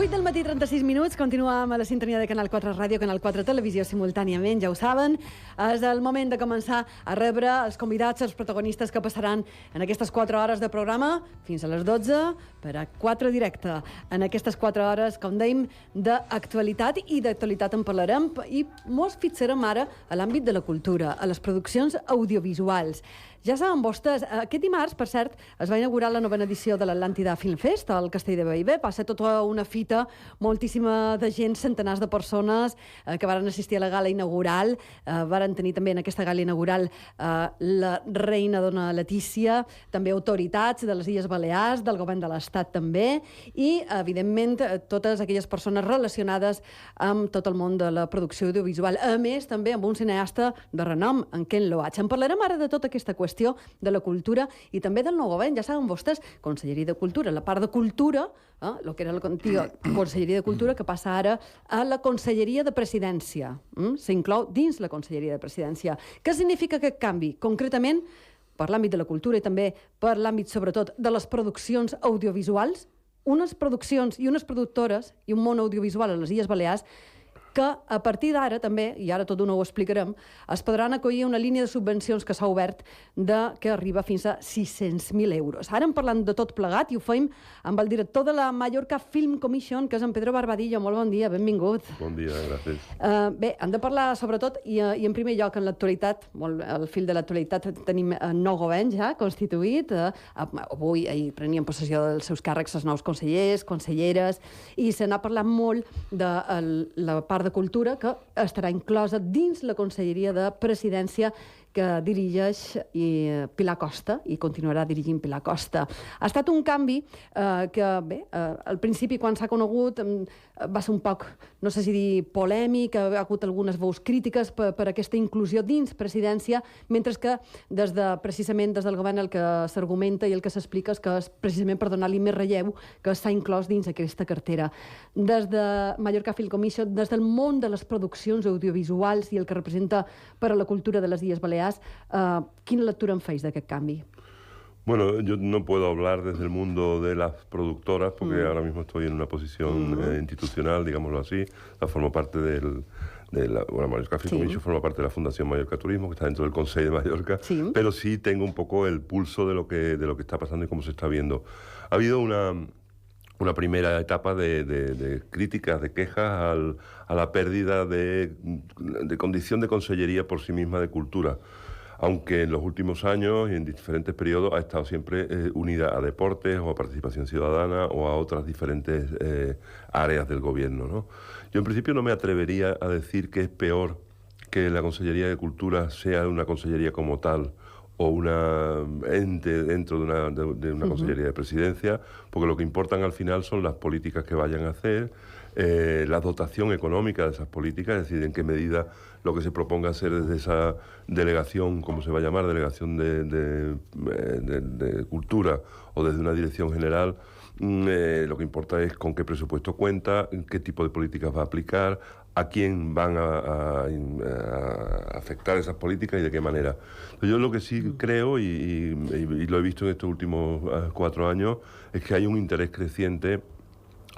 8 del matí, 36 minuts. Continuem a la sintonia de Canal 4 Ràdio, Canal 4 Televisió simultàniament, ja ho saben. És el moment de començar a rebre els convidats, els protagonistes que passaran en aquestes 4 hores de programa fins a les 12 per a 4 directe. En aquestes 4 hores, com dèiem, d'actualitat, i d'actualitat en parlarem, i mos fixarem ara a l'àmbit de la cultura, a les produccions audiovisuals. Ja saben vostès, aquest dimarts, per cert, es va inaugurar la novena edició de l'Atlàntida Film Fest al Castell de Bellver. Va ser tota una fita, moltíssima de gent, centenars de persones que varen assistir a la gala inaugural. Varen tenir també en aquesta gala inaugural la reina dona Letícia, també autoritats de les Illes Balears, del govern de l'Estat també, i, evidentment, totes aquelles persones relacionades amb tot el món de la producció audiovisual. A més, també amb un cineasta de renom, en Ken Loach. En parlarem ara de tota aquesta qüestió de la cultura i també del nou govern. Ja saben vostès, Conselleria de Cultura, la part de cultura, el que era la antiga Conselleria de Cultura, que passa ara a la Conselleria de Presidència. S'inclou dins la Conselleria de Presidència. Què significa aquest canvi? Concretament, per l'àmbit de la cultura i també per l'àmbit, sobretot, de les produccions audiovisuals, unes produccions i unes productores i un món audiovisual a les Illes Balears que a partir d'ara també, i ara tot d'una ho explicarem, es podran acollir una línia de subvencions que s'ha obert que arriba fins a 600.000 euros. Ara en parlant de tot plegat i ho fem amb el director de la Mallorca Film Commission, que és en Pedro Barbadillo. Molt bon dia, benvingut. Bon dia, gràcies. Bé, hem de parlar sobretot, i en primer lloc en l'actualitat, al fil de l'actualitat tenim nou govern ja constituït. Avui prenien possessió dels seus càrrecs els nous consellers, conselleres, i se n'ha parlat molt de la part de cultura, que estarà inclosa dins la Conselleria de Presidència que dirigeix Pilar Costa, i continuarà dirigint Pilar Costa. Ha estat un canvi que, bé, al principi, quan s'ha conegut, va ser un poc, no sé si dir polèmic, ha hagut algunes veus crítiques per aquesta inclusió dins Presidència, mentre que precisament des del govern el que s'argumenta i el que s'explica és que és precisament per donar-li més relleu que s'ha inclòs dins aquesta cartera. Des de Mallorca Film Commission, des del món de les produccions audiovisuals i el que representa per a la cultura de les Illes Balears, ¿quina lectura en fais d'aquest canvi? Bueno, yo no puedo hablar desde el mundo de las productoras porque ahora mismo estoy en una posición institucional, digámoslo así. Formo parte Mallorca Film Commission forma parte de la Fundación Mallorca Turismo, que está dentro del Consejo de Mallorca, pero sí tengo un poco el pulso de lo que está pasando y cómo se está viendo. Ha habido una primera etapa de críticas, de quejas a la pérdida de condición de consellería por sí misma de cultura, aunque en los últimos años y en diferentes periodos ha estado siempre unida a deportes o a participación ciudadana o a otras diferentes áreas del gobierno, ¿no? Yo en principio no me atrevería a decir que es peor que la Consellería de Cultura sea una consellería como tal o una ente dentro de una Consellería de Presidencia, porque lo que importan al final son las políticas que vayan a hacer, la dotación económica de esas políticas, es decir, en qué medida lo que se proponga hacer desde esa delegación, como se va a llamar, delegación de cultura, o desde una dirección general, lo que importa es con qué presupuesto cuenta, qué tipo de políticas va a aplicar, a quién van a afectar esas políticas y de qué manera. Yo lo que sí creo, y lo he visto en estos últimos 4 años, es que hay un interés creciente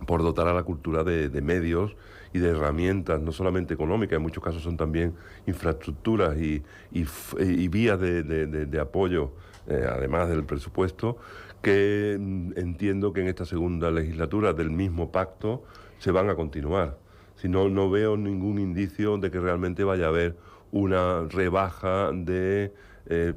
por dotar a la cultura de medios y de herramientas, no solamente económicas, en muchos casos son también infraestructuras y vías de apoyo, además del presupuesto, que entiendo que en esta segunda legislatura del mismo pacto se van a continuar. Si no veo ningún indicio de que realmente vaya a haber una rebaja de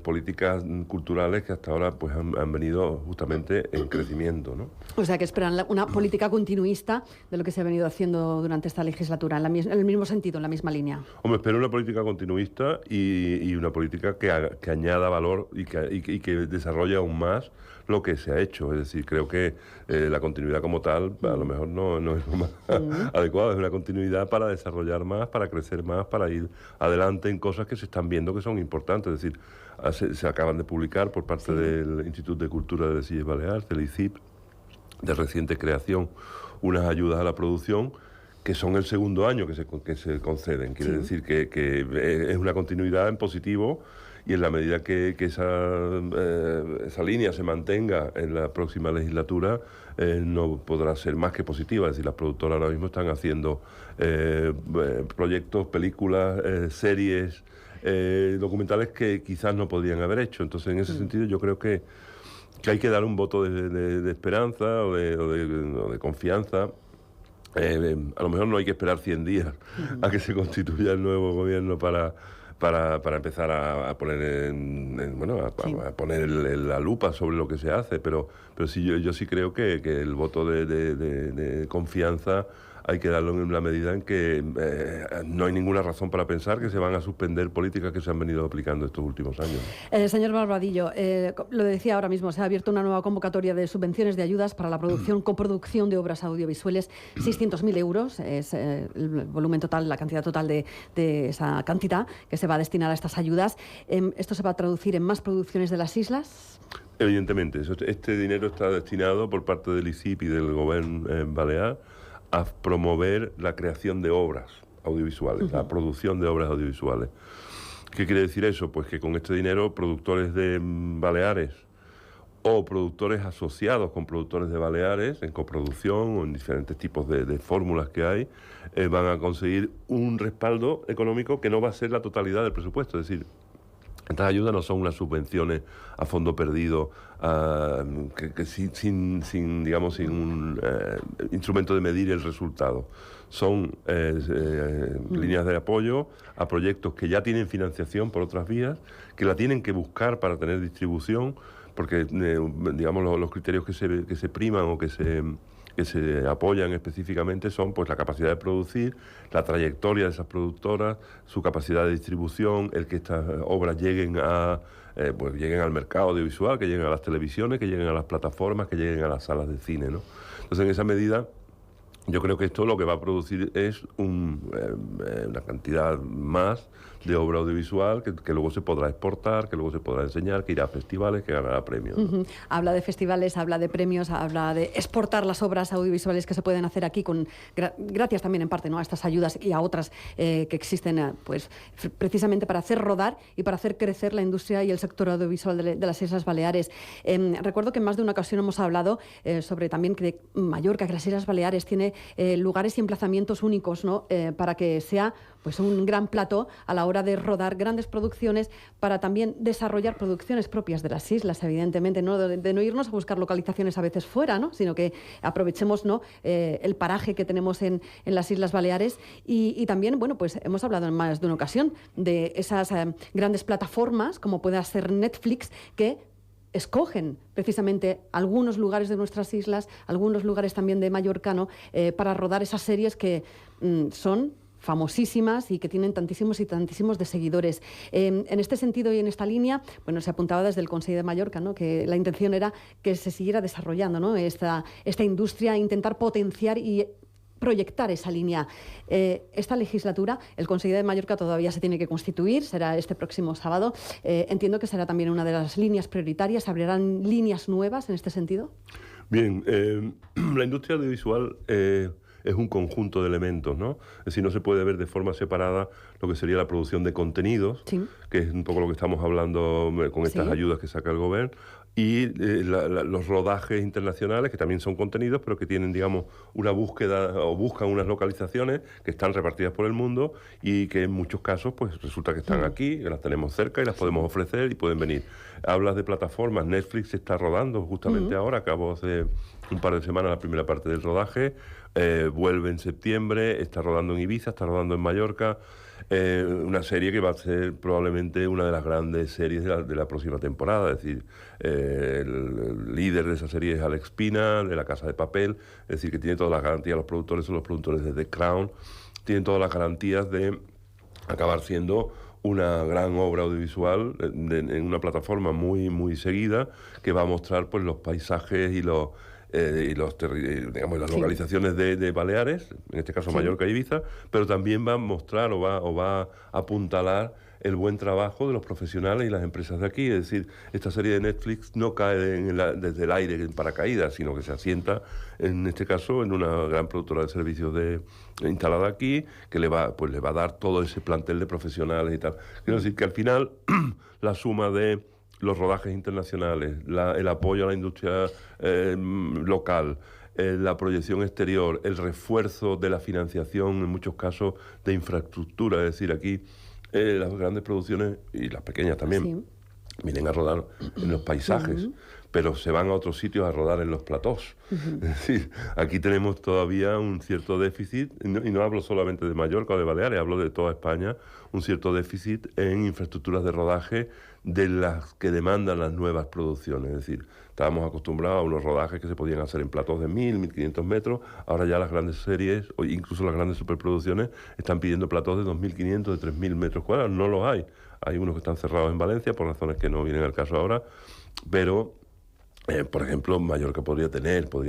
políticas culturales que hasta ahora pues han venido justamente en crecimiento, ¿no? O sea, que esperan una política continuista de lo que se ha venido haciendo durante esta legislatura, en el mismo sentido, en la misma línea. Hombre, espero una política continuista y una política que añada valor y que desarrolle aún más lo que se ha hecho. Es decir, creo que la continuidad como tal a lo mejor no es lo más adecuado. Es una continuidad para desarrollar más, para crecer más, para ir adelante en cosas que se están viendo que son importantes. Es decir, se acaban de publicar por parte del Instituto de Cultura de las Illes Balears, del ICIP, de reciente creación, unas ayudas a la producción que son el segundo año que se conceden. Quiere decir que es una continuidad en positivo y en la medida que esa línea se mantenga en la próxima legislatura, no podrá ser más que positiva. Es decir, las productoras ahora mismo están haciendo proyectos, películas, series, documentales que quizás no podrían haber hecho. Entonces, en ese sentido, yo creo que hay que dar un voto de esperanza o de confianza. A lo mejor no hay que esperar 100 días a que se constituya el nuevo gobierno para empezar a poner a poner la lupa sobre lo que se hace, pero sí, yo sí creo que el voto de confianza hay que darlo en la medida en que no hay ninguna razón para pensar que se van a suspender políticas que se han venido aplicando estos últimos años. Señor Barbadillo, lo decía ahora mismo, se ha abierto una nueva convocatoria de subvenciones de ayudas para la coproducción de obras audiovisuales. 600.000 euros es el volumen total, la cantidad total de esa cantidad que se va a destinar a estas ayudas. ¿Esto se va a traducir en más producciones de las islas? Evidentemente, este dinero está destinado por parte del ICIP y del Gobierno balear a promover la creación de obras audiovisuales, la producción de obras audiovisuales. ¿Qué quiere decir eso? Pues que con este dinero productores de Baleares o productores asociados con productores de Baleares en coproducción o en diferentes tipos de fórmulas que hay, van a conseguir un respaldo económico que no va a ser la totalidad del presupuesto. Es decir, estas ayudas no son unas subvenciones a fondo perdido, sin un instrumento de medir el resultado. Son líneas de apoyo a proyectos que ya tienen financiación por otras vías, que la tienen que buscar para tener distribución, porque los criterios que se priman o que se apoyan específicamente son pues la capacidad de producir, la trayectoria de esas productoras, su capacidad de distribución, el que estas obras lleguen al mercado audiovisual, que lleguen a las televisiones, que lleguen a las plataformas, que lleguen a las salas de cine, ¿no? Entonces, en esa medida, yo creo que esto lo que va a producir es una cantidad más de obra audiovisual que luego se podrá exportar, que luego se podrá enseñar, que irá a festivales, que ganará premios, ¿no? Habla de festivales, habla de premios, habla de exportar las obras audiovisuales que se pueden hacer aquí, gracias también en parte, ¿no?, a estas ayudas y a otras que existen precisamente para hacer rodar y para hacer crecer la industria y el sector audiovisual de las Islas Baleares. Recuerdo que en más de una ocasión hemos hablado sobre también que Mallorca, que las Islas Baleares tiene lugares y emplazamientos únicos, ¿no?, para que sea pues un gran plató a la hora de rodar grandes producciones, para también desarrollar producciones propias de las islas, evidentemente, ¿no?, de no irnos a buscar localizaciones a veces fuera, ¿no?, sino que aprovechemos, ¿no?, el paraje que tenemos en las Islas Baleares y también, bueno, pues hemos hablado en más de una ocasión de esas grandes plataformas como pueda ser Netflix, que escogen precisamente algunos lugares de nuestras islas, algunos lugares también de Mallorca, ¿no?, para rodar esas series que son famosísimas y que tienen tantísimos y tantísimos de seguidores. En este sentido y en esta línea, bueno, se apuntaba desde el Consell de Mallorca, ¿no?, que la intención era que se siguiera desarrollando, ¿no?, esta industria, intentar potenciar y proyectar esa línea. Esta legislatura, el Consell de Mallorca todavía se tiene que constituir, será este próximo sábado. Entiendo que será también una de las líneas prioritarias. ¿Abrirán líneas nuevas en este sentido? Bien, la industria audiovisual es un conjunto de elementos, ¿no? Es decir, no se puede ver de forma separada lo que sería la producción de contenidos, sí, que es un poco lo que estamos hablando con estas ayudas que saca el gobierno, y los rodajes internacionales, que también son contenidos, pero que tienen, digamos, una búsqueda o buscan unas localizaciones que están repartidas por el mundo y que en muchos casos pues resulta que están aquí, que las tenemos cerca y las podemos ofrecer y pueden venir. Hablas de plataformas, Netflix está rodando justamente ahora, acabó hace un par de semanas la primera parte del rodaje, vuelve en septiembre, está rodando en Ibiza, está rodando en Mallorca, una serie que va a ser probablemente una de las grandes series de la próxima temporada. Es decir, el líder de esa serie es Alex Pina, de La Casa de Papel, es decir, que tiene todas las garantías, los productores son los productores de The Crown, tienen todas las garantías de acabar siendo una gran obra audiovisual en una plataforma muy, muy seguida, que va a mostrar pues los paisajes y las localizaciones de Baleares, en este caso Mallorca y Ibiza, pero también va a mostrar o va a apuntalar el buen trabajo de los profesionales y las empresas de aquí. Es decir, esta serie de Netflix no cae desde el aire en paracaídas, sino que se asienta, en este caso, en una gran productora de servicios instalada aquí, que le va a dar todo ese plantel de profesionales y tal. Quiero decir que al final la suma de los rodajes internacionales, el apoyo a la industria local, la proyección exterior, el refuerzo de la financiación, en muchos casos, de infraestructura. Es decir, aquí las grandes producciones, y las pequeñas también, vienen a rodar en los paisajes, pero se van a otros sitios a rodar en los platós. Es decir, aquí tenemos todavía un cierto déficit, y no hablo solamente de Mallorca o de Baleares, hablo de toda España, un cierto déficit en infraestructuras de rodaje de las que demandan las nuevas producciones. Es decir, estábamos acostumbrados a unos rodajes que se podían hacer en platós de 1.000, 1.500 metros, ahora ya las grandes series, o incluso las grandes superproducciones, están pidiendo platós de 2.500, de 3.000 metros cuadrados. No los hay. Hay unos que están cerrados en Valencia, por razones que no vienen al caso ahora, pero por ejemplo, Mallorca podría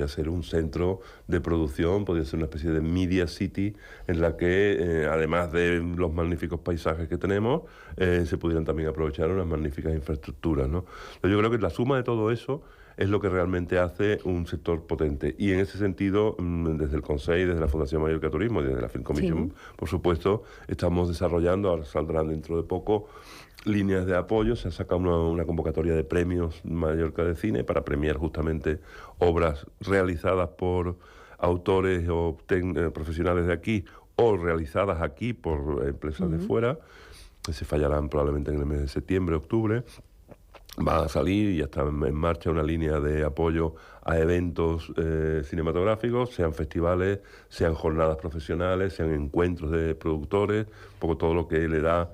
ser un centro de producción, podría ser una especie de media city en la que, además de los magníficos paisajes que tenemos, se pudieran también aprovechar unas magníficas infraestructuras, ¿no? Yo creo que la suma de todo eso es lo que realmente hace un sector potente. Y en ese sentido, desde el Consell, desde la Fundación Mallorca Turismo y desde la Film Commission, por supuesto, estamos desarrollando, ahora saldrán dentro de poco, líneas de apoyo. Se ha sacado una convocatoria de premios Mallorca de Cine para premiar justamente obras realizadas por autores o profesionales de aquí o realizadas aquí por empresas de fuera. Se fallarán probablemente en el mes de septiembre, octubre. Va a salir y ya está en marcha una línea de apoyo a eventos cinematográficos, sean festivales, sean jornadas profesionales, sean encuentros de productores, un poco todo lo que le da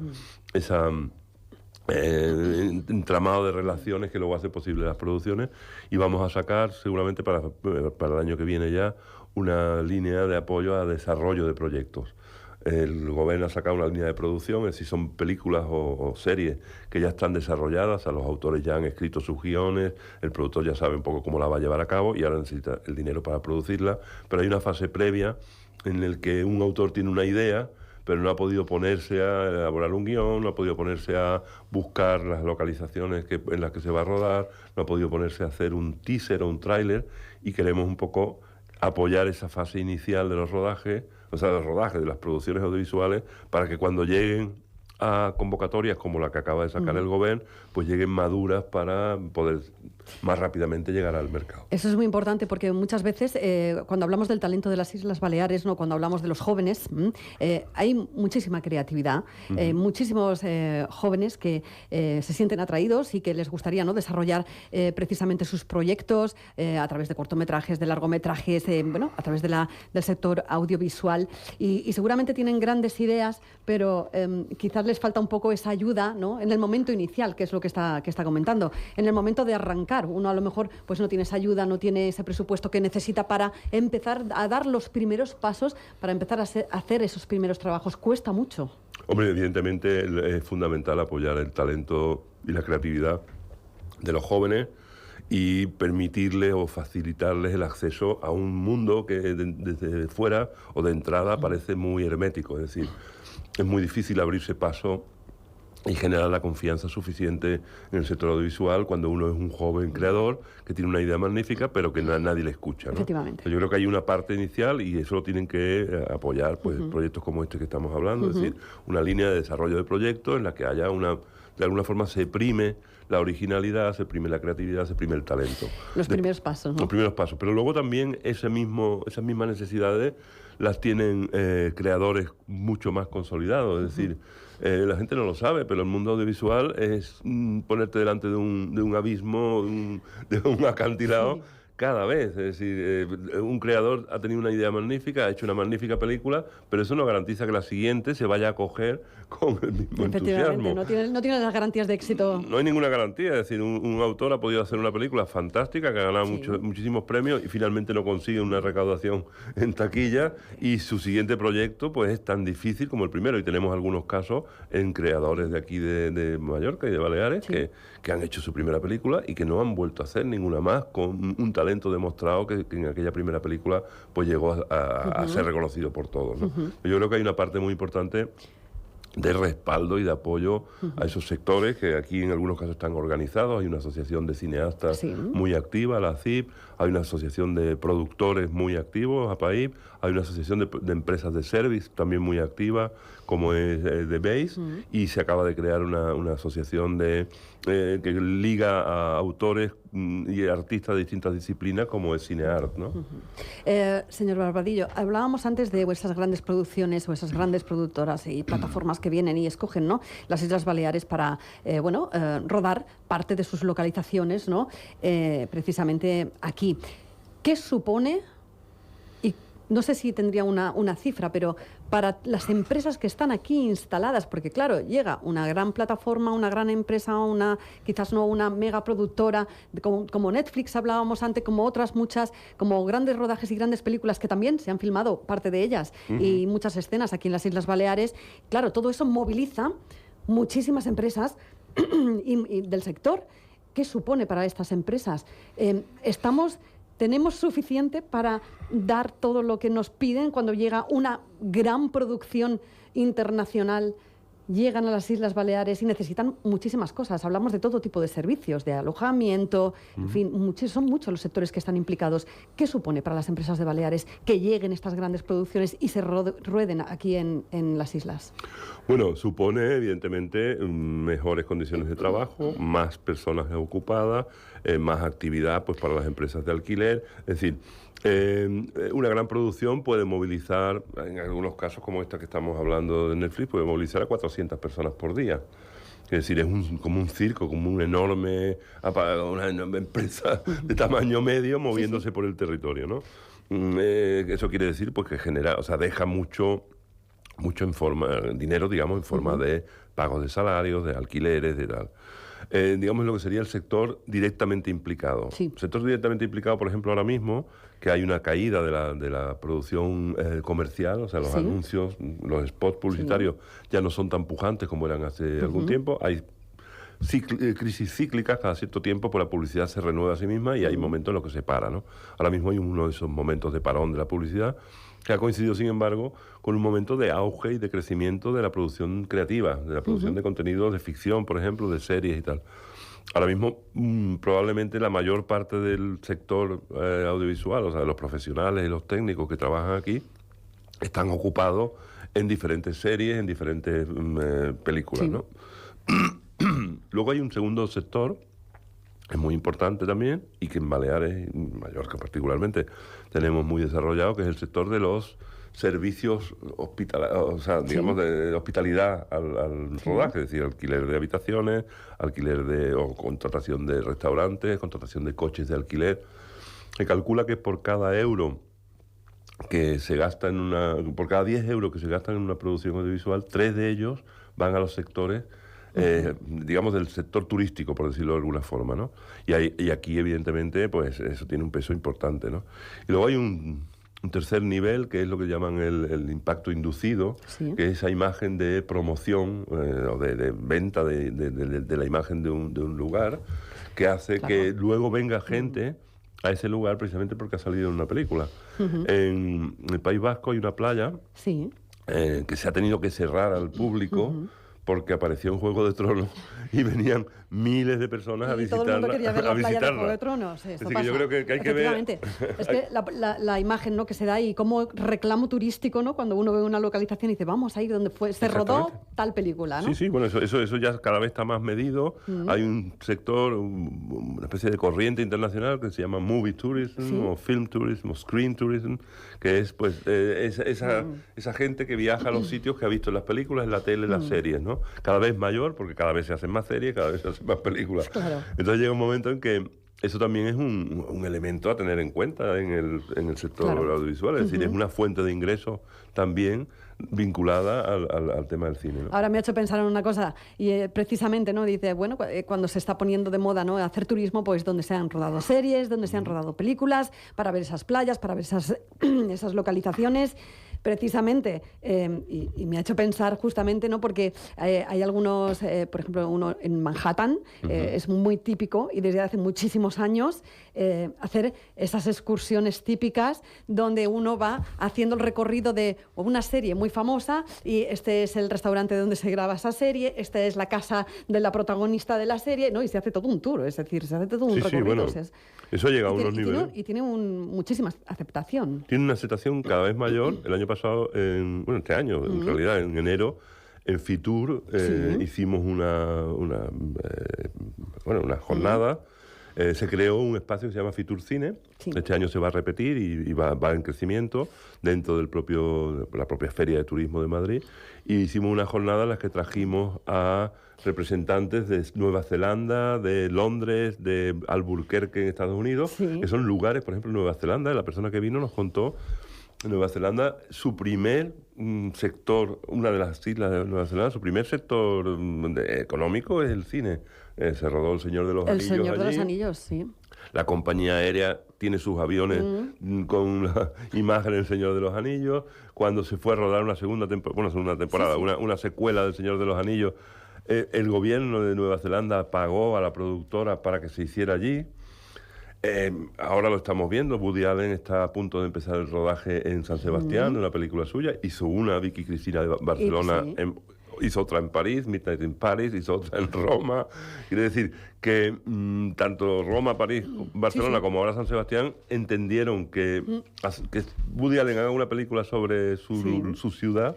esa entramado de relaciones que luego hace posible las producciones. Y vamos a sacar seguramente para el año que viene ya una línea de apoyo a desarrollo de proyectos. El gobierno ha sacado una línea de producción, es decir, son películas o series que ya están desarrolladas, los autores ya han escrito sus guiones, el productor ya sabe un poco cómo la va a llevar a cabo y ahora necesita el dinero para producirla, pero hay una fase previa en la que un autor tiene una idea, pero no ha podido ponerse a elaborar un guión, no ha podido ponerse a buscar las localizaciones en las que se va a rodar, no ha podido ponerse a hacer un teaser o un tráiler, y queremos un poco apoyar esa fase inicial de los rodajes, de las producciones audiovisuales, para que cuando lleguen a convocatorias como la que acaba de sacar el Gobierno, pues lleguen maduras para poder más rápidamente llegar al mercado. Eso es muy importante porque muchas veces cuando hablamos del talento de las Islas Baleares, ¿no?, cuando hablamos de los jóvenes, hay muchísima creatividad, muchísimos jóvenes que se sienten atraídos y que les gustaría, ¿no?, desarrollar precisamente sus proyectos a través de cortometrajes, de largometrajes, a través del sector audiovisual, y seguramente tienen grandes ideas, pero quizás les falta un poco esa ayuda, ¿no?, en el momento inicial, que es lo que está comentando. En el momento de arrancar, uno a lo mejor pues no tiene esa ayuda, no tiene ese presupuesto que necesita para empezar a dar los primeros pasos, para empezar a hacer esos primeros trabajos. Cuesta mucho. Hombre, evidentemente es fundamental apoyar el talento y la creatividad de los jóvenes y permitirles o facilitarles el acceso a un mundo que desde fuera o de entrada parece muy hermético. Es decir, es muy difícil abrirse paso y generar la confianza suficiente en el sector audiovisual cuando uno es un joven creador que tiene una idea magnífica pero que nadie le escucha, ¿no? Efectivamente. Yo creo que hay una parte inicial y eso lo tienen que apoyar pues proyectos como este que estamos hablando, es decir, una línea de desarrollo de proyectos en la que haya de alguna forma se prime la originalidad, se prime la creatividad, se prime el talento. Los primeros pasos, ¿no? Los primeros pasos. Pero luego también esas mismas necesidades las tienen creadores mucho más consolidados. Es decir, la gente no lo sabe, pero el mundo audiovisual es ponerte delante de un abismo, de un acantilado. Sí. Cada vez, es decir, un creador ha tenido una idea magnífica, ha hecho una magnífica película, pero eso no garantiza que la siguiente se vaya a acoger con el mismo entusiasmo. No tiene las garantías de éxito. No hay ninguna garantía, es decir, un autor ha podido hacer una película fantástica que ha ganado muchísimos premios y finalmente no consigue una recaudación en taquilla y su siguiente proyecto pues es tan difícil como el primero, y tenemos algunos casos en creadores de aquí de Mallorca y de Baleares que han hecho su primera película y que no han vuelto a hacer ninguna más con un talento demostrado que en aquella primera película pues llegó a ser reconocido por todos, ¿no? Yo creo que hay una parte muy importante de respaldo y de apoyo a esos sectores que aquí en algunos casos están organizados. Hay una asociación de cineastas muy activa, la CIP, hay una asociación de productores muy activos, APAIP, hay una asociación de empresas de service también muy activa, como es The Base, y se acaba de crear una asociación que liga a autores y artistas de distintas disciplinas, como es Cineart, ¿no? Señor Barbadillo, hablábamos antes de esas grandes producciones o esas grandes productoras y plataformas que vienen y escogen, ¿no?, las Islas Baleares para rodar parte de sus localizaciones, ¿no?, precisamente aquí. ¿Qué supone? Y no sé si tendría una cifra, pero para las empresas que están aquí instaladas, porque claro, llega una gran plataforma, una gran empresa, quizás no una mega productora, como Netflix hablábamos antes, como otras muchas, como grandes rodajes y grandes películas que también se han filmado, parte de ellas, y muchas escenas aquí en las Islas Baleares. Claro, todo eso moviliza muchísimas empresas y del sector. ¿Qué supone para estas empresas? ¿Tenemos suficiente para dar todo lo que nos piden cuando llega una gran producción internacional? Llegan a las Islas Baleares y necesitan muchísimas cosas. Hablamos de todo tipo de servicios, de alojamiento, en fin, son muchos los sectores que están implicados. ¿Qué supone para las empresas de Baleares que lleguen estas grandes producciones y se rueden aquí en las islas? Bueno, supone evidentemente mejores condiciones de trabajo, más personas ocupadas, más actividad pues para las empresas de alquiler. Es decir, una gran producción puede movilizar, en algunos casos como esta que estamos hablando de Netflix, puede movilizar a 400 personas por día. Es decir, es como un circo, como una enorme empresa de tamaño medio moviéndose por el territorio, ¿no? Eso quiere decir pues que genera, o sea, deja mucho dinero, digamos, en forma de pagos de salarios, de alquileres, de tal. Digamos lo que sería el sector directamente implicado. Sí. El sector directamente implicado, por ejemplo, ahora mismo, que hay una caída de la producción comercial, o sea, los anuncios, los spots publicitarios ya no son tan pujantes como eran hace algún tiempo. Hay crisis cíclicas, cada cierto tiempo pues la publicidad se renueva a sí misma y hay momentos en los que se para, ¿no? Ahora mismo hay uno de esos momentos de parón de la publicidad que ha coincidido, sin embargo, con un momento de auge y de crecimiento de la producción creativa, de la producción de contenidos de ficción, por ejemplo, de series y tal. Ahora mismo, probablemente la mayor parte del sector audiovisual, o sea, los profesionales y los técnicos que trabajan aquí, están ocupados en diferentes series, en diferentes películas, ¿no? Luego hay un segundo sector, que es muy importante también, y que en Baleares, en Mallorca particularmente, tenemos muy desarrollado, que es el sector de los servicios o sea, digamos, de hospitalidad al rodaje, es decir, alquiler de habitaciones, o contratación de restaurantes, contratación de coches de alquiler. Se calcula que por cada euro que se gasta por cada 10 euros que se gastan en una producción audiovisual, 3 de ellos van a los sectores digamos, del sector turístico, por decirlo de alguna forma, ¿no? Y aquí, evidentemente, pues eso tiene un peso importante, ¿no? Y luego hay un tercer nivel, que es lo que llaman el impacto inducido, que es esa imagen de promoción o de venta de la imagen de un lugar, que hace que luego venga gente a ese lugar precisamente porque ha salido en una película. En el País Vasco hay una playa que se ha tenido que cerrar al público porque apareció en Juego de Tronos y venían miles de personas a visitarla. Todo el mundo quería ver la playa de Juego de Tronos. Es decir, que yo creo que hay que ver... Es que la imagen, ¿no?, que se da y como reclamo turístico, ¿no?, cuando uno ve una localización y dice, vamos a ir donde se rodó tal película, ¿no? Sí, bueno, eso ya cada vez está más medido. Hay un sector, una especie de corriente internacional que se llama Movie Tourism, o Film Tourism, o Screen Tourism, que es pues esa gente que viaja a los sitios que ha visto en las películas, en la tele, en las series, ¿no? Cada vez mayor, porque cada vez se hacen más series, cada vez se hacen más películas. Claro. Entonces llega un momento en que eso también es un elemento a tener en cuenta en el sector audiovisual, es decir, es una fuente de ingresos también vinculada al tema del cine, ¿no? Ahora me ha hecho pensar en una cosa, y precisamente, ¿no?, dice, bueno, cuando se está poniendo de moda, ¿no?, hacer turismo, pues donde se han rodado series, donde se han rodado películas, para ver esas playas, para ver esas localizaciones. precisamente, y me ha hecho pensar justamente, ¿no? Porque hay algunos, por ejemplo, uno en Manhattan, es muy típico y desde hace muchísimos años hacer esas excursiones típicas donde uno va haciendo el recorrido de una serie muy famosa y este es el restaurante donde se graba esa serie, esta es la casa de la protagonista de la serie, ¿no? Y se hace todo un tour, es decir, se hace todo un recorrido. Bueno, eso llega a unos niveles. Y tiene muchísima aceptación. Tiene una aceptación cada vez mayor. El año pasado, este año, en realidad, en enero, en Fitur hicimos una jornada. Se creó un espacio que se llama Fitur Cine. Sí. Este año se va a repetir y va en crecimiento dentro de la propia Feria de Turismo de Madrid. Y hicimos una jornada en la que trajimos a representantes de Nueva Zelanda, de Londres, de Albuquerque en Estados Unidos, que son lugares, por ejemplo, Nueva Zelanda. La persona que vino nos contó en Nueva Zelanda, su primer sector, una de las islas de Nueva Zelanda, su primer sector económico es el cine. Se rodó El Señor de los Anillos. El Señor allí. De los Anillos, sí. La compañía aérea tiene sus aviones con la imagen del Señor de los Anillos. Cuando se fue a rodar una segunda temporada, una secuela del Señor de los Anillos, el gobierno de Nueva Zelanda pagó a la productora para que se hiciera allí. Ahora lo estamos viendo. Woody Allen está a punto de empezar el rodaje en San Sebastián, en una película suya. Hizo una Vicky Cristina de Barcelona, hizo otra en París, Midnight in Paris, hizo otra en Roma. Quiere decir que tanto Roma, París, Barcelona como ahora San Sebastián entendieron que Woody Allen haga una película sobre su ciudad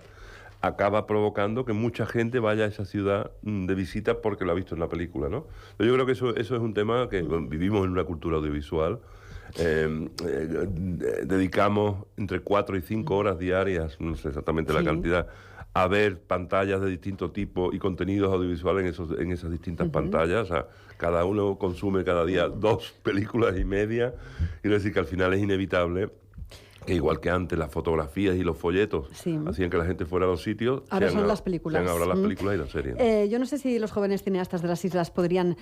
acaba provocando que mucha gente vaya a esa ciudad de visita porque lo ha visto en la película, ¿no? Pero yo creo que eso es un tema que vivimos en una cultura audiovisual. Dedicamos entre 4 y 5 horas diarias, no sé exactamente la cantidad, a ver pantallas de distinto tipo y contenidos audiovisuales en esas distintas pantallas. O sea, cada uno consume cada día 2 películas y media. Quiero decir que al final es inevitable que igual que antes las fotografías y los folletos hacían que la gente fuera a los sitios, ahora son las películas. Sean ahora las películas y las series. Yo no sé si los jóvenes cineastas de las islas podrían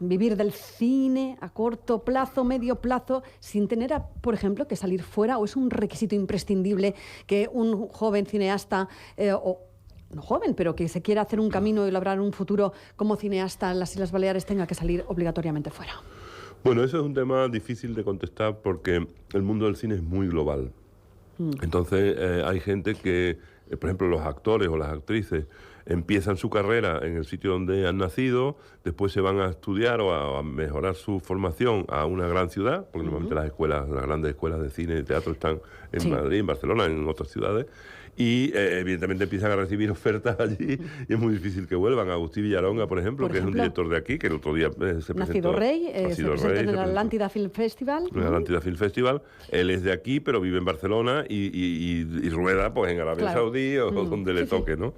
vivir del cine a corto plazo, medio plazo, sin tener, por ejemplo, que salir fuera, o es un requisito imprescindible que un joven cineasta no joven, pero que se quiera hacer un camino y labrar un futuro como cineasta en las Islas Baleares tenga que salir obligatoriamente fuera. Bueno, eso es un tema difícil de contestar porque el mundo del cine es muy global. Entonces hay gente que, por ejemplo, los actores o las actrices empiezan su carrera en el sitio donde han nacido, después se van a estudiar o a mejorar su formación a una gran ciudad, porque normalmente las grandes escuelas de cine y teatro están en Madrid, en Barcelona, en otras ciudades, y evidentemente empiezan a recibir ofertas allí y es muy difícil que vuelvan. Agustín Villaronga, por ejemplo, que es un director de aquí, que el otro día se presentó. Nacido Rey, se presentó en el Atlántida Film Festival. En el Atlántida Film Festival. Él es de aquí, pero vive en Barcelona y rueda pues en Arabia Saudí o donde le toque, ¿no?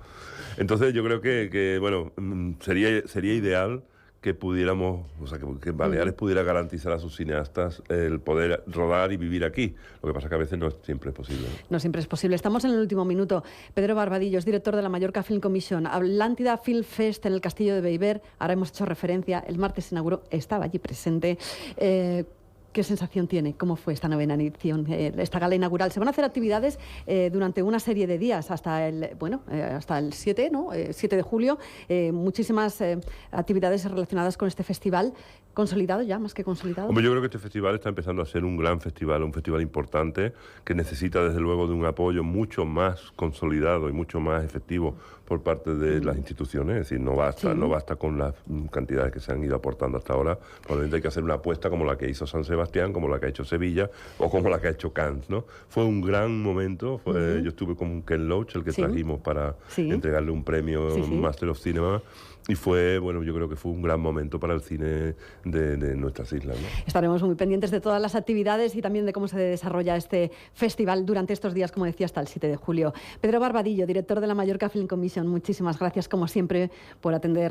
Entonces yo creo que bueno, sería ideal que pudiéramos, o sea, que Baleares pudiera garantizar a sus cineastas el poder rodar y vivir aquí. Lo que pasa es que a veces no siempre es posible. No siempre es posible. Estamos en el último minuto. Pedro Barbadillo es director de la Mallorca Film Commission. Atlántida Film Fest en el Castillo de Beiber. Ahora hemos hecho referencia. El martes se inauguró, estaba allí presente. ¿Qué sensación tiene? ¿Cómo fue esta novena edición, esta gala inaugural? Se van a hacer actividades durante una serie de días hasta el 7, ¿no? 7 de julio. Muchísimas actividades relacionadas con este festival. ¿Consolidado ya, más que consolidado? Hombre, yo creo que este festival está empezando a ser un gran festival, un festival importante que necesita desde luego de un apoyo mucho más consolidado y mucho más efectivo por parte de las instituciones. Es decir, no basta con las cantidades que se han ido aportando hasta ahora. Probablemente hay que hacer una apuesta como la que hizo San Sebastián, como la que ha hecho Sevilla o como la que ha hecho Cannes, ¿no? Fue un gran momento. Yo estuve con Ken Loach, el que trajimos para entregarle un premio Master of Cinema. Y fue, bueno, yo creo que fue un gran momento para el cine de nuestras islas, ¿no? Estaremos muy pendientes de todas las actividades y también de cómo se desarrolla este festival durante estos días, como decía, hasta el 7 de julio. Pedro Barbadillo, director de la Mallorca Film Commission, muchísimas gracias, como siempre, por atender